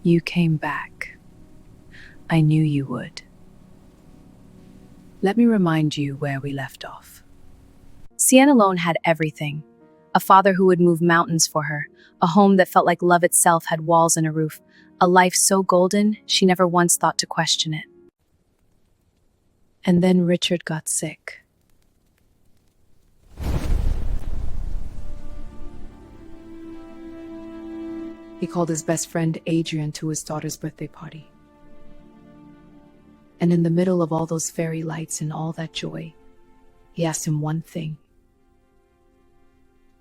You came back. I knew you would. Let me remind you where we left off. Sienna alone had everything. A father who would move mountains for her, a home that felt like love itself had walls and a roof, a life so golden she never once thought to question it. And then Richard got sick. He called his best friend Adrian to his daughter's birthday party. And in the middle of all those fairy lights and all that joy, he asked him one thing.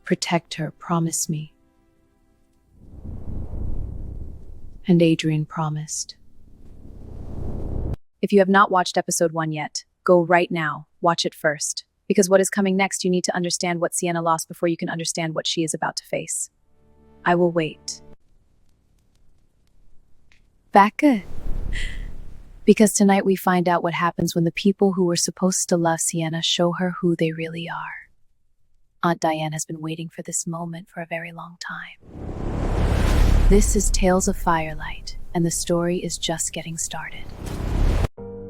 Protect her, promise me. And Adrian promised. If you have not watched episode 1 yet, go right now, watch it first. Because what is coming next, you need to understand what Sienna lost before you can understand what she is about to face. I will wait. Becca. Because tonight we find out what happens when the people who were supposed to love Sienna show her who they really are. Aunt Diane has been waiting for this moment for a very long time. This is Tales of Firelight, and the story is just getting started.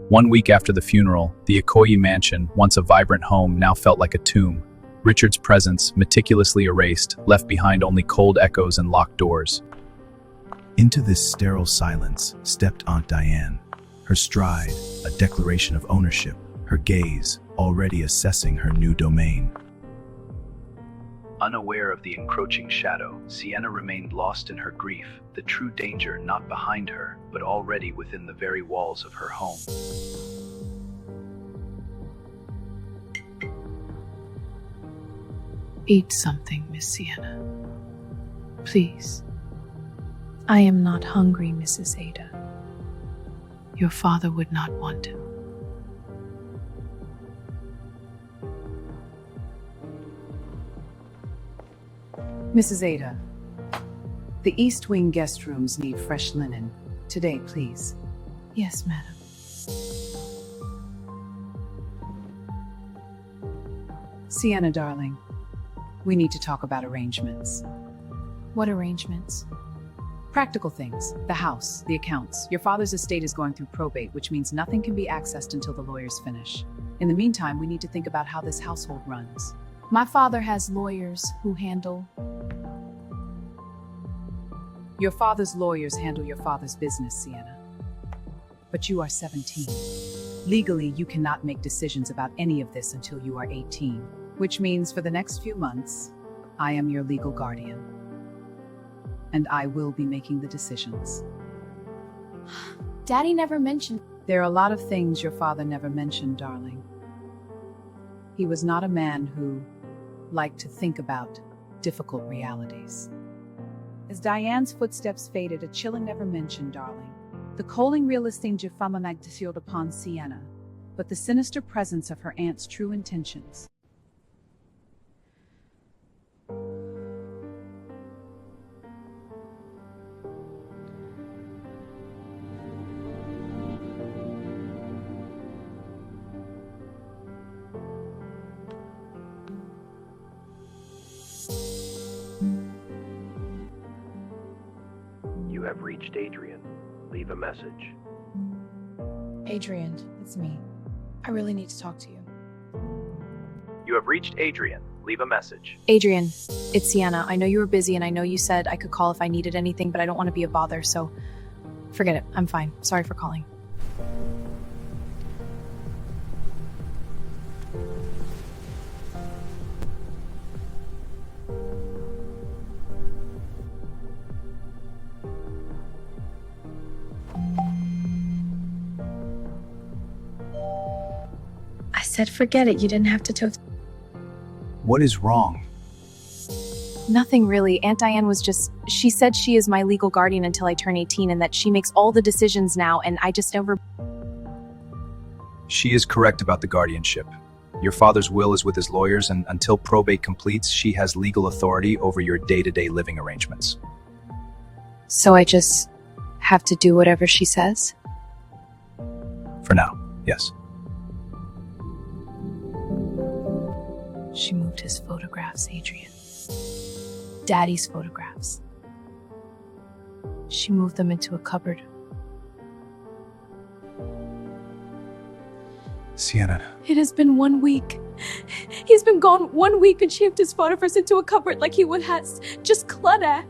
1 week after the funeral, the Ikoyi mansion, once a vibrant home, now felt like a tomb. Richard's presence, meticulously erased, left behind only cold echoes and locked doors. Into this sterile silence stepped Aunt Diane, her stride a declaration of ownership, her gaze already assessing her new domain. Unaware of the encroaching shadow, Sienna remained lost in her grief, the true danger not behind her, but already within the very walls of her home. Eat something, Miss Sienna. Please. I am not hungry, Mrs. Ada. Your father would not want to. Mrs. Ada, the East Wing guest rooms need fresh linen. Today, please. Yes, madam. Sienna, darling, we need to talk about arrangements. What arrangements? Practical things. The house, the accounts. Your father's estate is going through probate, which means nothing can be accessed until the lawyers finish. In the meantime, we need to think about how this household runs. My father has lawyers who handle... Your father's lawyers handle your father's business, Sienna. But you are 17. Legally, you cannot make decisions about any of this until you are 18, which means for the next few months, I am your legal guardian. And I will be making the decisions. Daddy never mentioned... There are a lot of things your father never mentioned, darling. He was not a man who liked to think about difficult realities. As Diane's footsteps faded, a chilling never mentioned, darling. The calling realisting Jafama descended upon Sienna, but the sinister presence of her aunt's true intentions. You have reached Adrian. Leave a message. Adrian, it's me. I really need to talk to you. You have reached Adrian. Leave a message. Adrian, it's Sienna. I know you were busy and I know you said I could call if I needed anything, but I don't want to be a bother, so forget it. I'm fine. Sorry for calling. I said forget it. You didn't have to toast. What is wrong? Nothing really. Aunt Diane was she said she is my legal guardian until I turn 18 and that she makes all the decisions now, and I just never... She is correct about the guardianship. Your father's will is with his lawyers, and until probate completes, she has legal authority over your day-to-day living arrangements. So I just have to do whatever she says? For now, yes. She moved his photographs, Adrian. Daddy's photographs. She moved them into a cupboard. Sienna, It has been 1 week. He's been gone 1 week and she moved his photographs into a cupboard like he would has just clutter.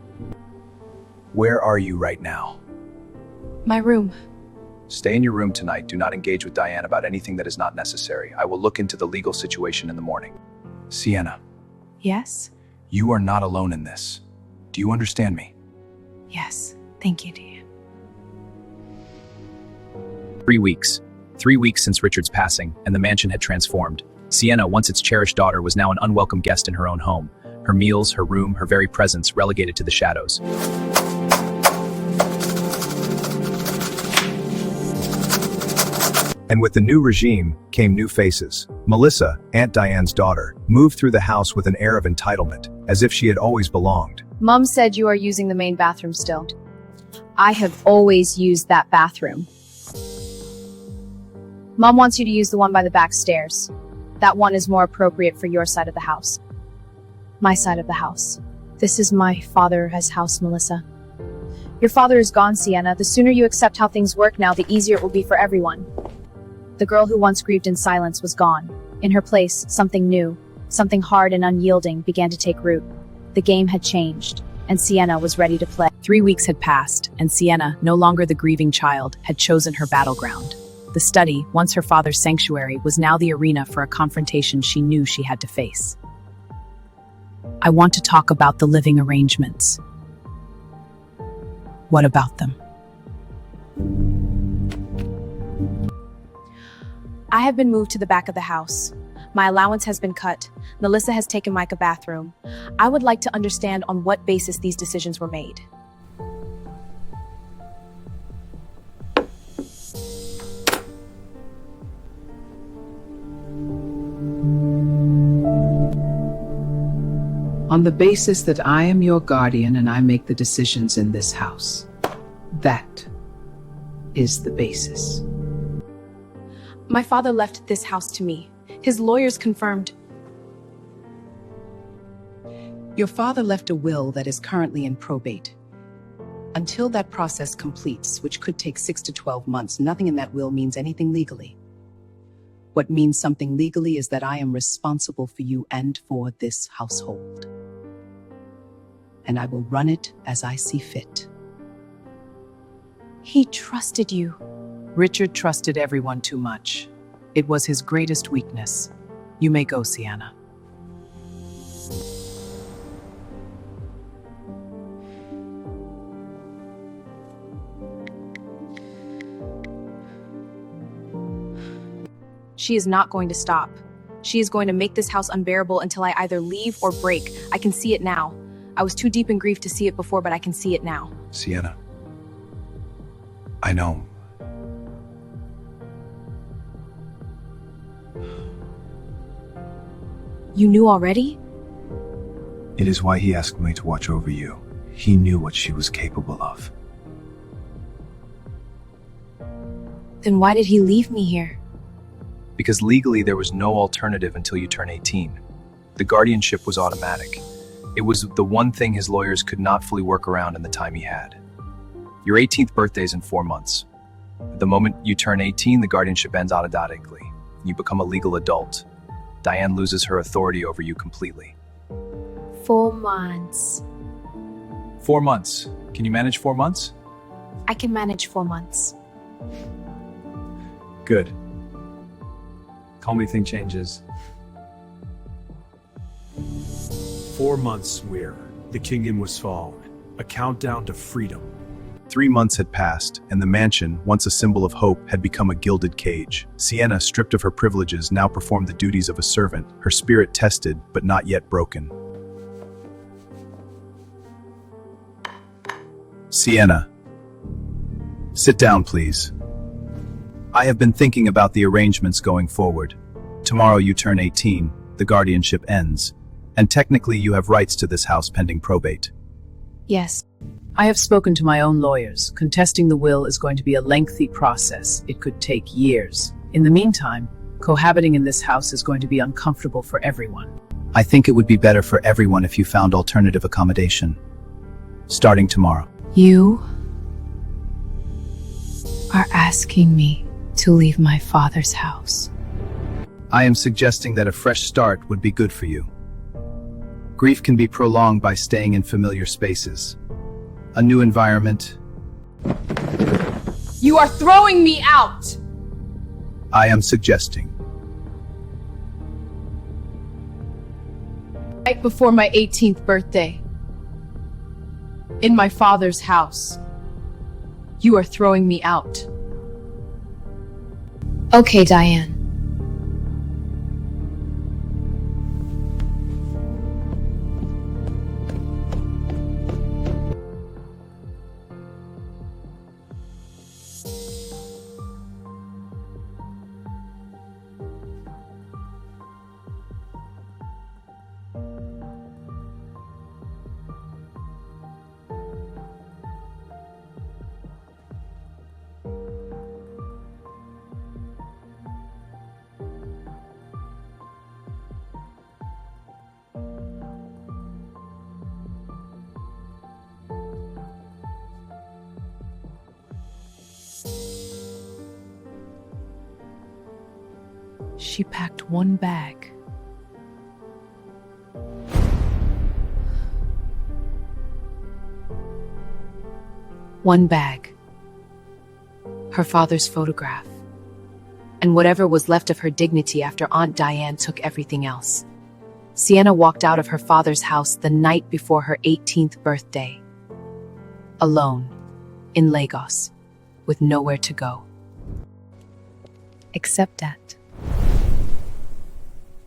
Where are you right now? My room. Stay in your room tonight. Do not engage with Diane about anything that is not necessary. I will look into the legal situation in the morning. Sienna, Yes? you are not alone in this. Do you understand me? Yes. Thank you, Diane. 3 weeks. 3 weeks since Richard's passing, and the mansion had transformed. Sienna, once its cherished daughter, was now an unwelcome guest in her own home. Her meals, her room, her very presence relegated to the shadows. And with the new regime came new faces. Melissa, Aunt Diane's daughter, moved through the house with an air of entitlement, as if she had always belonged. Mom said you are using the main bathroom still. I have always used that bathroom. Mom wants you to use the one by the back stairs. That one is more appropriate for your side of the house. My side of the house. This is my father's house, Melissa. Your father is gone, Sienna. The sooner you accept how things work now, the easier it will be for everyone. The girl who once grieved in silence was gone. In her place, something new, something hard and unyielding began to take root. The game had changed, and Sienna was ready to play. 3 weeks had passed, and Sienna, no longer the grieving child, had chosen her battleground. The study, once her father's sanctuary, was now the arena for a confrontation she knew she had to face. I want to talk about the living arrangements. What about them? I have been moved to the back of the house. My allowance has been cut. Melissa has taken my bathroom. I would like to understand on what basis these decisions were made. On the basis that I am your guardian and I make the decisions in this house. That is the basis. My father left this house to me. His lawyers confirmed. Your father left a will that is currently in probate. Until that process completes, which could take 6 to 12 months, nothing in that will means anything legally. What means something legally is that I am responsible for you and for this household. And I will run it as I see fit. He trusted you. Richard trusted everyone too much. It was his greatest weakness. You may go, Sienna. She is not going to stop. She is going to make this house unbearable until I either leave or break. I can see it now. I was too deep in grief to see it before, but I can see it now. Sienna. I know. You knew already? It is why he asked me to watch over you. He knew what she was capable of. Then why did he leave me here? Because legally there was no alternative until you turn 18. The guardianship was automatic. It was the one thing his lawyers could not fully work around in the time he had. Your 18th birthday is in 4 months. The moment you turn 18, the guardianship ends automatically. You become a legal adult. Diane loses her authority over you completely. 4 months. 4 months. Can you manage 4 months? I can manage 4 months. Good. Call me if anything changes. 4 months where the kingdom was fallen, a countdown to freedom. 3 months had passed, and the mansion, once a symbol of hope, had become a gilded cage. Sienna, stripped of her privileges, now performed the duties of a servant, her spirit tested, but not yet broken. Sienna. Sit down, please. I have been thinking about the arrangements going forward. Tomorrow you turn 18, the guardianship ends, and technically you have rights to this house pending probate. Yes. I have spoken to my own lawyers. Contesting the will is going to be a lengthy process. It could take years. In the meantime, cohabiting in this house is going to be uncomfortable for everyone. I think it would be better for everyone if you found alternative accommodation. Starting tomorrow. You are asking me to leave my father's house. I am suggesting that a fresh start would be good for you. Grief can be prolonged by staying in familiar spaces. A new environment. You are throwing me out! I am suggesting. Right before my 18th birthday. In my father's house. You are throwing me out. Okay, Diane. She packed one bag. One bag. Her father's photograph. And whatever was left of her dignity after Aunt Diane took everything else. Sienna walked out of her father's house the night before her 18th birthday. Alone. In Lagos. With nowhere to go. Except that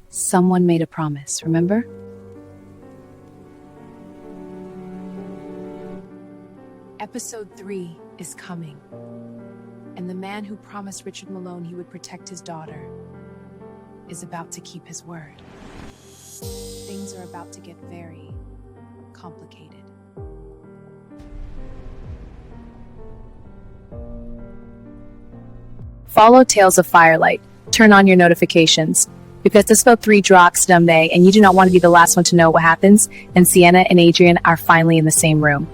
someone made a promise, remember? Episode 3 is coming. And the man who promised Richard Malone he would protect his daughter is about to keep his word. Things are about to get very complicated. Follow Tales of Firelight. Turn on your notifications. Because this about 3 drops someday, and you do not want to be the last one to know what happens, and Sienna and Adrian are finally in the same room.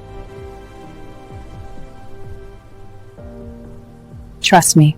Trust me,